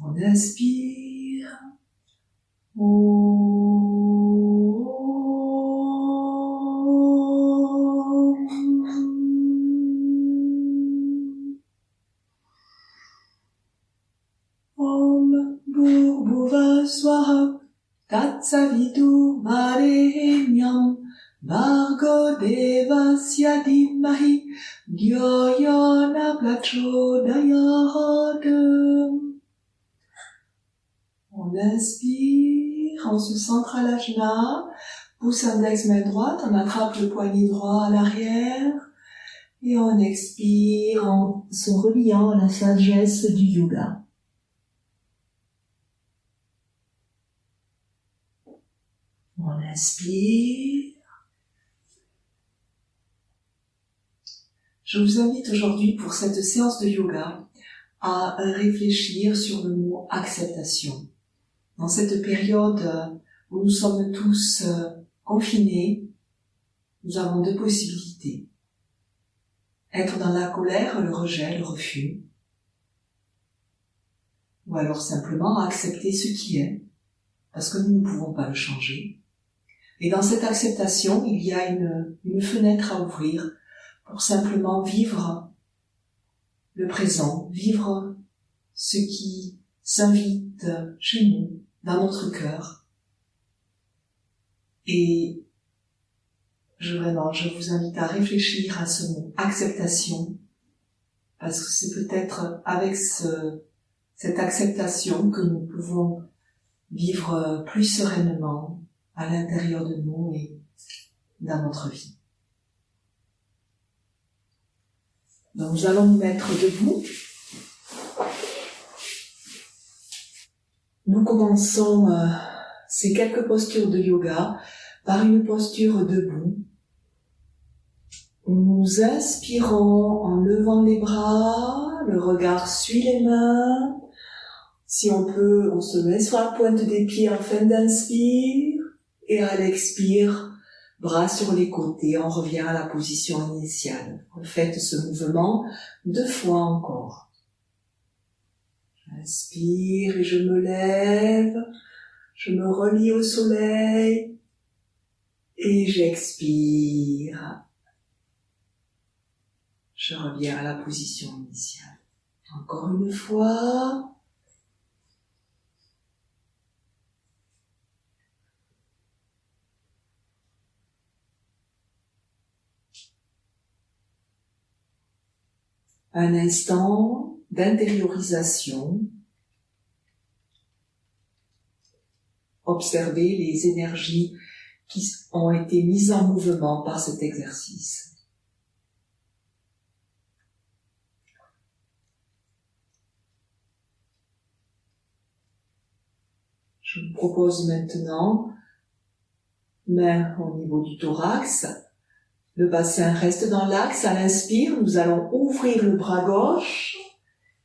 On inspire. Om Bhurбhuvah Swaha Tatsavitu Varenyam Bhargo Devasya Dhimahi Dhyo Yo Na Prachodayat. On inspire, on se centre à l'ajna, pouce index main droite, on attrape le poignet droit à l'arrière et on expire en se reliant à la sagesse du yoga. On inspire. Je vous invite aujourd'hui pour cette séance de yoga à réfléchir sur le mot acceptation. Dans cette période où nous sommes tous confinés, nous avons deux possibilités. Être dans la colère, le rejet, le refus. Ou alors simplement accepter ce qui est, parce que nous ne pouvons pas le changer. Et dans cette acceptation, il y a une fenêtre à ouvrir pour simplement vivre le présent, vivre ce qui s'invite chez nous, dans notre cœur. Et je vous invite à réfléchir à ce mot, acceptation, parce que c'est peut-être avec cette acceptation que nous pouvons vivre plus sereinement à l'intérieur de nous et dans notre vie. Donc nous allons nous mettre debout. Nous commençons ces quelques postures de yoga par une posture debout. Nous inspirons en levant les bras, le regard suit les mains. Si on peut, on se met sur la pointe des pieds en fin d'inspire et à l'expire, bras sur les côtés, on revient à la position initiale. Faites ce mouvement 2 fois encore. J'inspire et je me lève, je me relie au soleil et j'expire. Je reviens à la position initiale. Encore une fois. Un instant d'intériorisation. Observez les énergies qui ont été mises en mouvement par cet exercice. Je vous propose maintenant, main au niveau du thorax, le bassin reste dans l'axe. À l'inspire, nous allons ouvrir le bras gauche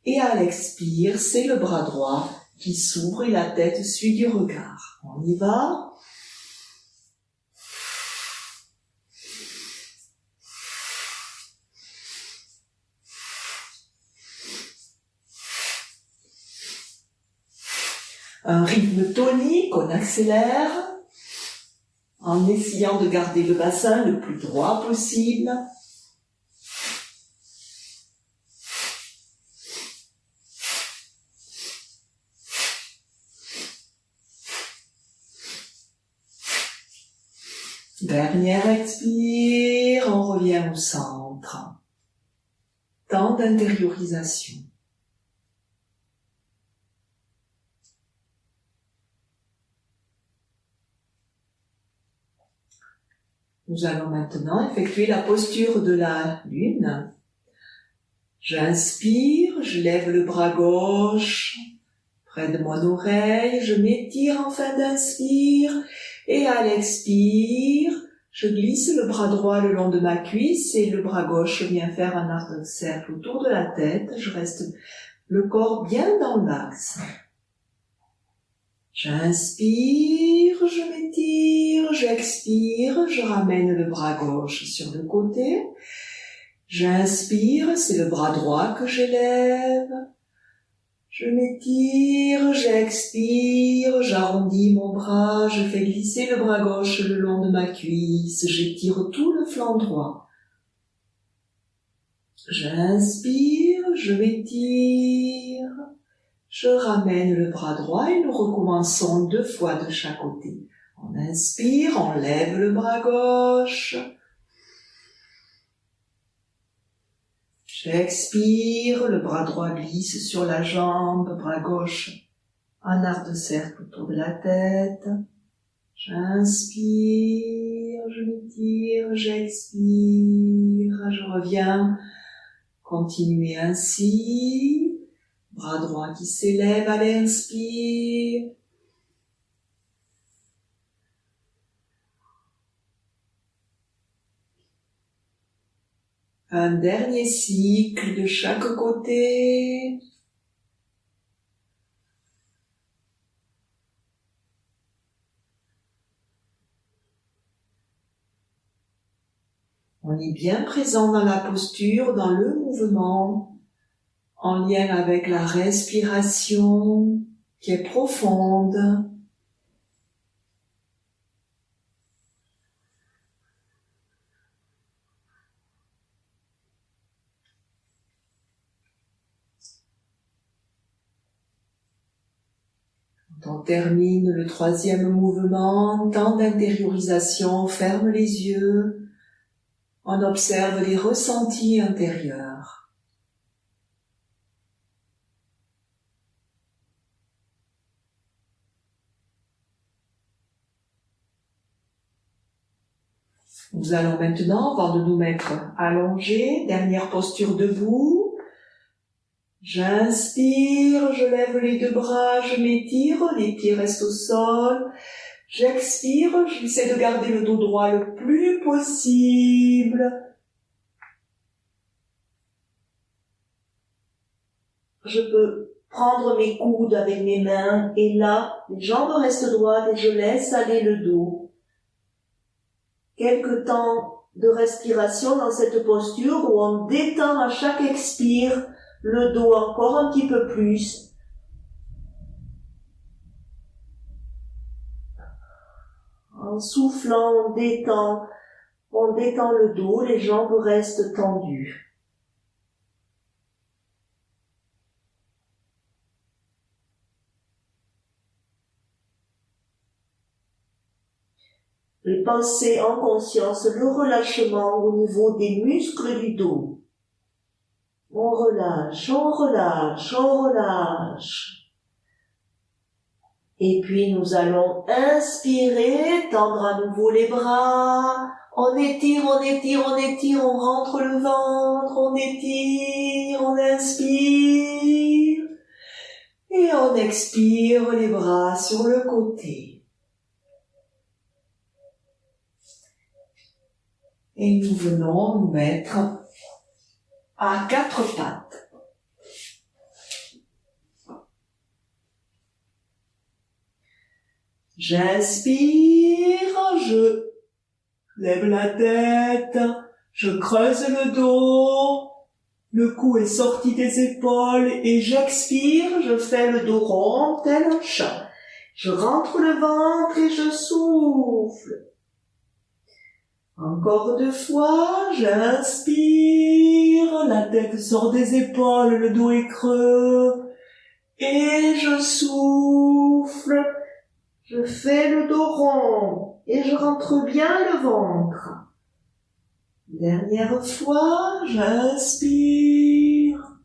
et à l'expire, c'est le bras droit qui s'ouvre et la tête suit du regard. On y va. Un rythme tonique, on accélère en essayant de garder le bassin le plus droit possible. Dernière expire, on revient au centre. Temps d'intériorisation. Nous allons maintenant effectuer la posture de la lune. J'inspire, je lève le bras gauche près de mon oreille, je m'étire en fin d'inspire et à l'expire, je glisse le bras droit le long de ma cuisse et le bras gauche vient faire un arc de cercle autour de la tête. Je reste le corps bien dans l'axe. J'inspire, je m'étire, j'expire, je ramène le bras gauche sur le côté. J'inspire, c'est le bras droit que j'élève. Je m'étire, j'expire, j'arrondis mon bras, je fais glisser le bras gauche le long de ma cuisse, j'étire tout le flanc droit. J'inspire, je m'étire, je ramène le bras droit et nous recommençons 2 fois de chaque côté. On inspire, on lève le bras gauche. J'expire, le bras droit glisse sur la jambe, bras gauche en arc de cercle autour de la tête. J'inspire, je m'étire, j'expire, je reviens. Continuez ainsi. Bras droit qui s'élève à l'inspire. Un dernier cycle de chaque côté. On est bien présent dans la posture, dans le mouvement, en lien avec la respiration qui est profonde. Quand on termine le 3e mouvement, temps d'intériorisation, on ferme les yeux, on observe les ressentis intérieurs. Nous allons maintenant, avant de nous mettre allongés, dernière posture debout. J'inspire, je lève les 2 bras, je m'étire, les pieds restent au sol. J'expire, j'essaie de garder le dos droit le plus possible. Je peux prendre mes coudes avec mes mains et là, les jambes restent droites et je laisse aller le dos. Quelques temps de respiration dans cette posture où on détend à chaque expire le dos encore un petit peu plus. En soufflant, on détend le dos, les jambes restent tendues. Et pensez en conscience le relâchement au niveau des muscles du dos. On relâche, on relâche, on relâche. Et puis nous allons inspirer, tendre à nouveau les bras. On étire, on étire, on étire, on rentre le ventre, on étire, on inspire. Et on expire les bras sur le côté. Et nous venons nous mettre à 4 pattes. J'inspire, je lève la tête, je creuse le dos, le cou est sorti des épaules et j'expire, je fais le dos rond tel un chat. Je rentre le ventre et je souffle. Encore 2 fois, j'inspire, la tête sort des épaules, le dos est creux, et je souffle, je fais le dos rond, et je rentre bien le ventre. Dernière fois, j'inspire,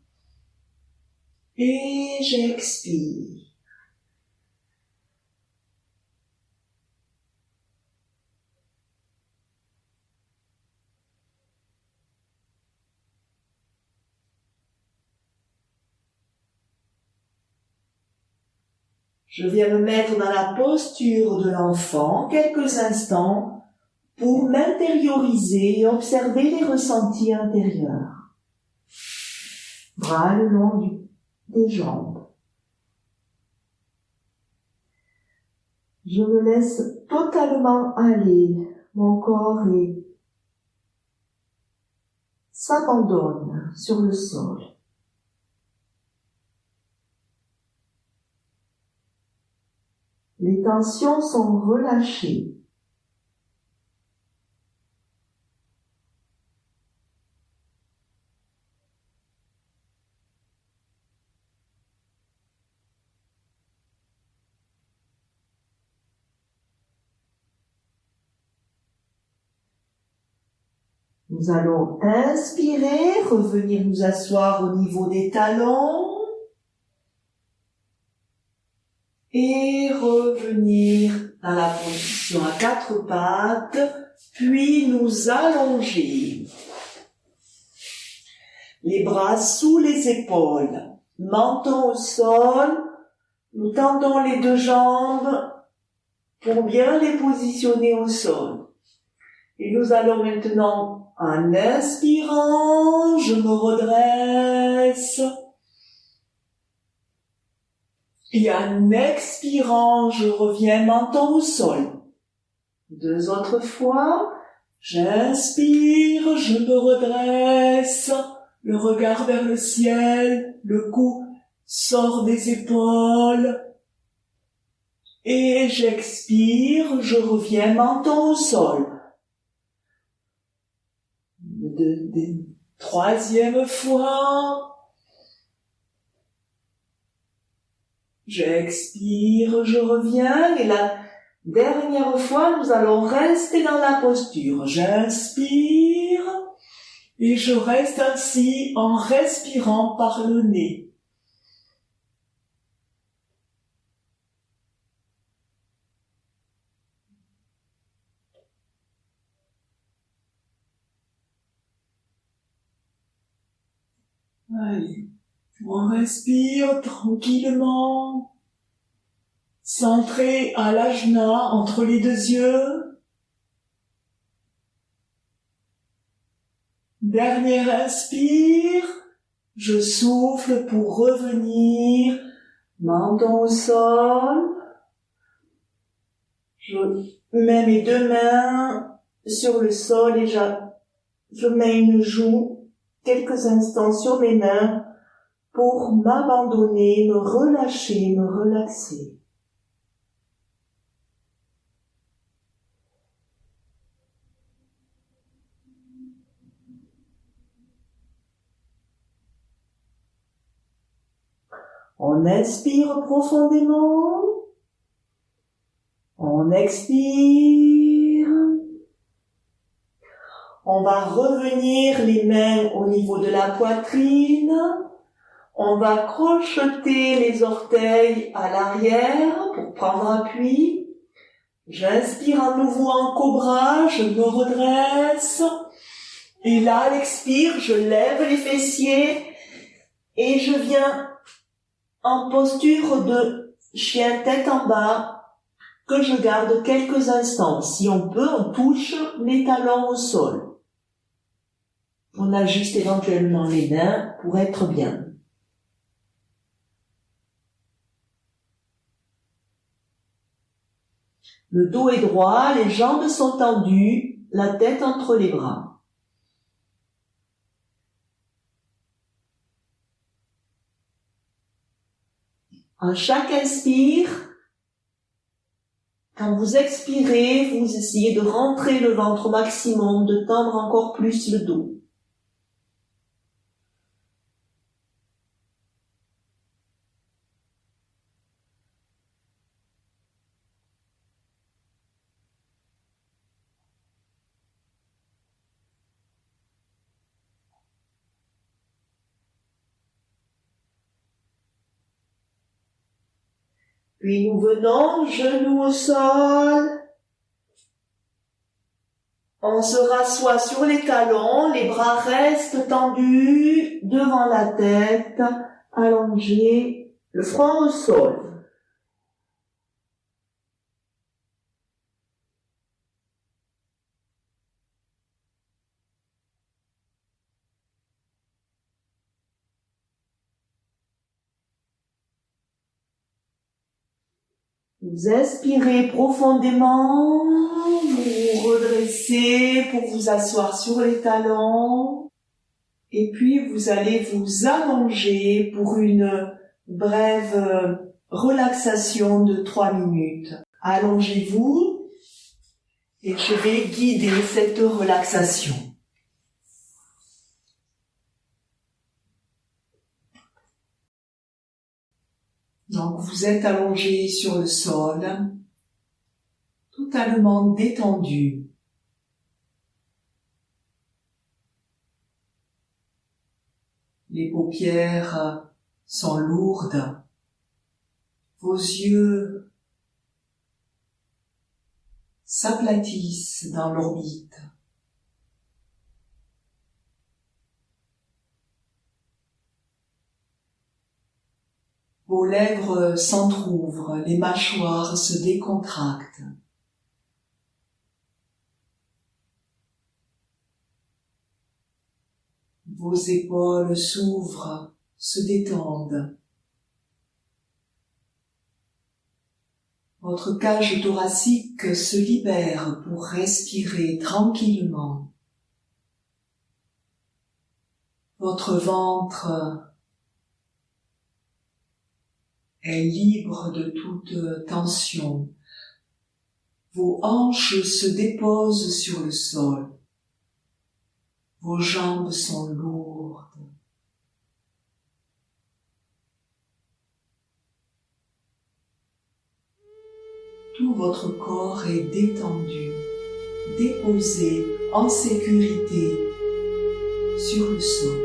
et j'expire. Je viens me mettre dans la posture de l'enfant quelques instants pour m'intérioriser et observer les ressentis intérieurs. Bras le long des jambes. Je me laisse totalement aller. Mon corps s'abandonne sur le sol. Les tensions sont relâchées. Nous allons inspirer, revenir nous asseoir au niveau des talons et revenir dans la position à quatre pattes, puis nous allonger. Les bras sous les épaules, menton au sol, nous tendons les deux jambes pour bien les positionner au sol. Et nous allons maintenant, en inspirant, je me redresse. Et en expirant, je reviens menton au sol. Deux autres fois, j'inspire, je me redresse, le regard vers le ciel, le cou sort des épaules. Et j'expire, je reviens menton au sol. Troisième fois, j'expire, je reviens, et la dernière fois, nous allons rester dans la posture. J'inspire, et je reste ainsi en respirant par le nez. Allez, on respire tranquillement, centré à l'ajna entre les deux yeux. Dernier inspire, je souffle pour revenir, menton au sol. Je mets mes deux mains sur le sol et je mets une joue quelques instants sur mes mains pour m'abandonner, me relâcher, me relaxer. On inspire profondément, on expire. On va revenir les mains au niveau de la poitrine. On va crocheter les orteils à l'arrière pour prendre appui. J'inspire à nouveau en cobra, je me redresse. Et là, à l'expire, je lève les fessiers et je viens en posture de chien tête en bas que je garde quelques instants. Si on peut, on touche les talons au sol. On ajuste éventuellement les mains pour être bien. Le dos est droit, les jambes sont tendues, la tête entre les bras. À chaque inspire, quand vous expirez, vous essayez de rentrer le ventre au maximum, de tendre encore plus le dos. Puis nous venons, genoux au sol. On se rassoit sur les talons, les bras restent tendus devant la tête, allongés, le front au sol. Vous inspirez profondément, vous vous redressez pour vous asseoir sur les talons, et puis vous allez vous allonger pour une brève relaxation de 3 minutes. Allongez-vous et je vais guider cette relaxation. Donc vous êtes allongé sur le sol, totalement détendu. Les paupières sont lourdes. Vos yeux s'aplatissent dans l'orbite. Vos lèvres s'entr'ouvrent, les mâchoires se décontractent. Vos épaules s'ouvrent, se détendent. Votre cage thoracique se libère pour respirer tranquillement. Votre ventre est libre de toute tension. Vos hanches se déposent sur le sol. Vos jambes sont lourdes. Tout votre corps est détendu, déposé en sécurité sur le sol.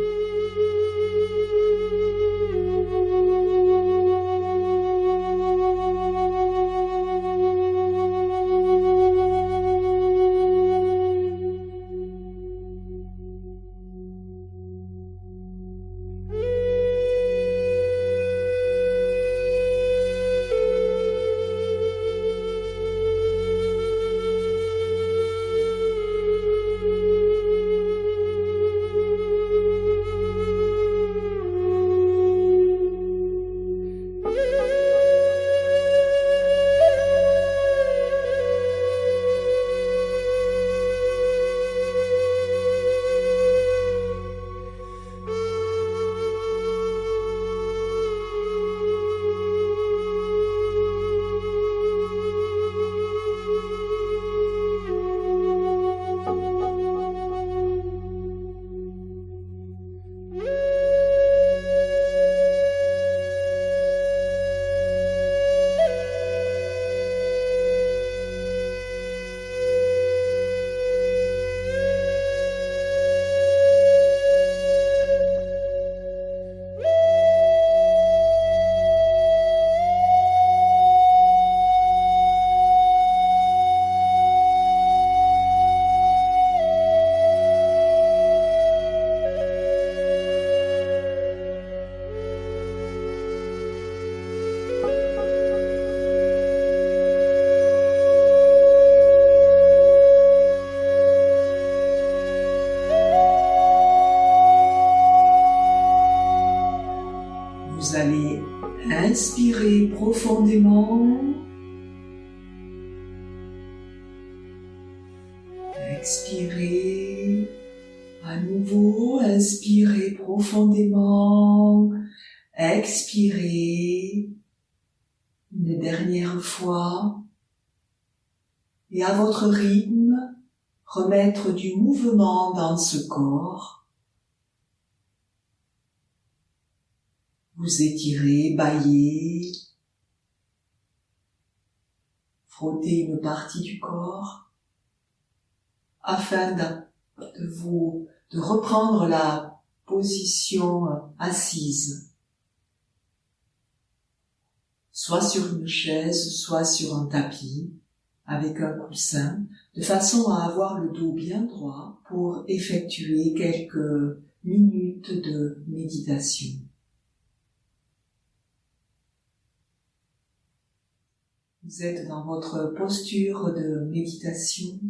Vous allez inspirer profondément. Expirez à nouveau, inspirez profondément. Expirez une dernière fois. Et à votre rythme, remettre du mouvement dans ce corps. Vous étirez, bâillez, frottez une partie du corps afin de reprendre la position assise, soit sur une chaise, soit sur un tapis, avec un coussin, de façon à avoir le dos bien droit pour effectuer quelques minutes de méditation. Vous êtes dans votre posture de méditation.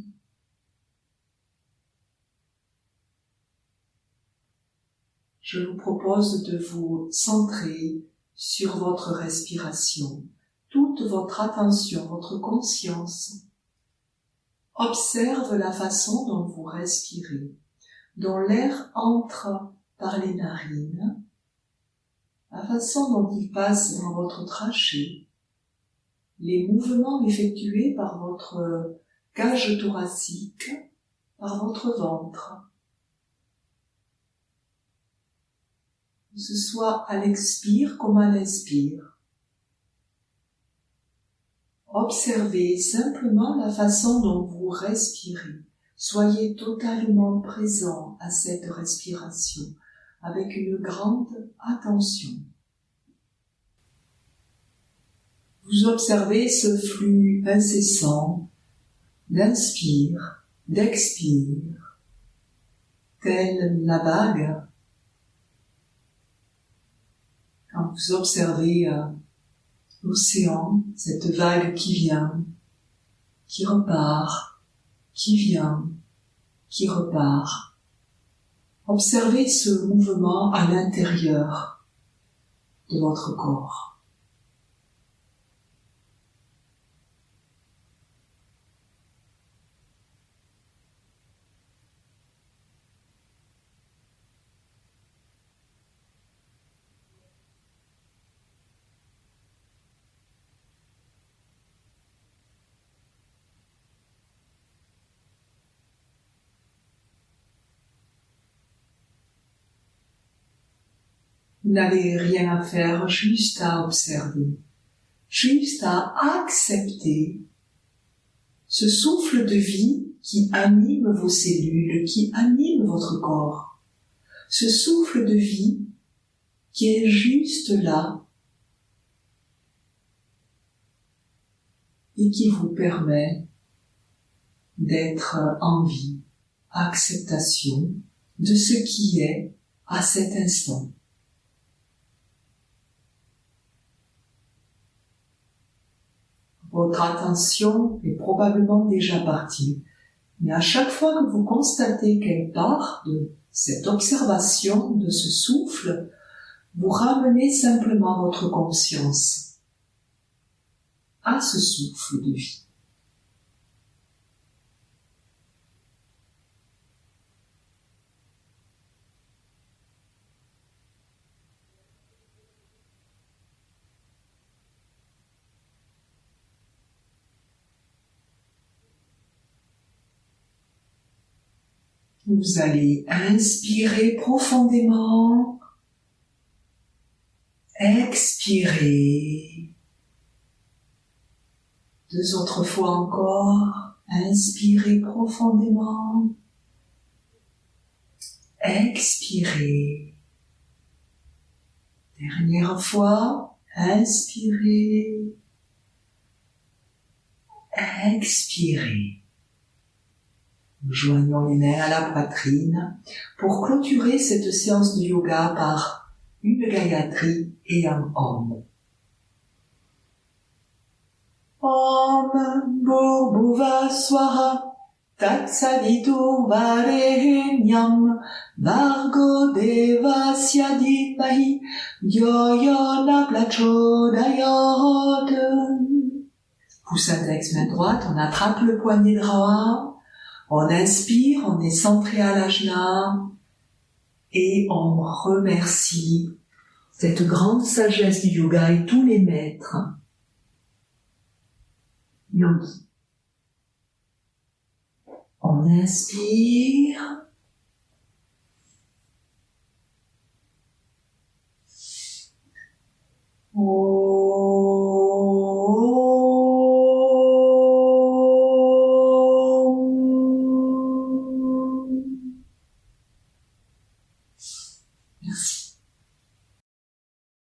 Je vous propose de vous centrer sur votre respiration. Toute votre attention, votre conscience observe la façon dont vous respirez, dont l'air entre par les narines la façon dont il passe dans votre trachée, les mouvements effectués par votre cage thoracique, par votre ventre. Que ce soit à l'expire comme à l'inspire. Observez simplement la façon dont vous respirez. Soyez totalement présent à cette respiration avec une grande attention. Vous observez ce flux incessant d'inspire, d'expire, telle la vague. Quand vous observez l'océan, cette vague qui vient, qui repart, qui vient, qui repart. Observez ce mouvement à l'intérieur de votre corps. Vous n'avez rien à faire, juste à observer, juste à accepter ce souffle de vie qui anime vos cellules, qui anime votre corps. Ce souffle de vie qui est juste là et qui vous permet d'être en vie, acceptation de ce qui est à cet instant. Votre attention est probablement déjà partie, mais à chaque fois que vous constatez qu'elle part de cette observation, de ce souffle, vous ramenez simplement votre conscience à ce souffle de vie. Vous allez inspirer profondément, expirer. 2 autres fois encore, inspirez profondément, expirez. Dernière fois, inspirez, expirez. Nous joignons les mains à la poitrine pour clôturer cette séance de yoga par une Gayatri et un Om. Om Bhurбhuva Swaha Tatsaditu Varenyam Bhargo Devasya Dhimahi Dhyo Yo Na Prachodayot. Pouce index main droite, on attrape le poignet droit. On inspire, on est centré à l'ajna et on remercie cette grande sagesse du yoga et tous les maîtres yogis. On inspire. Merci.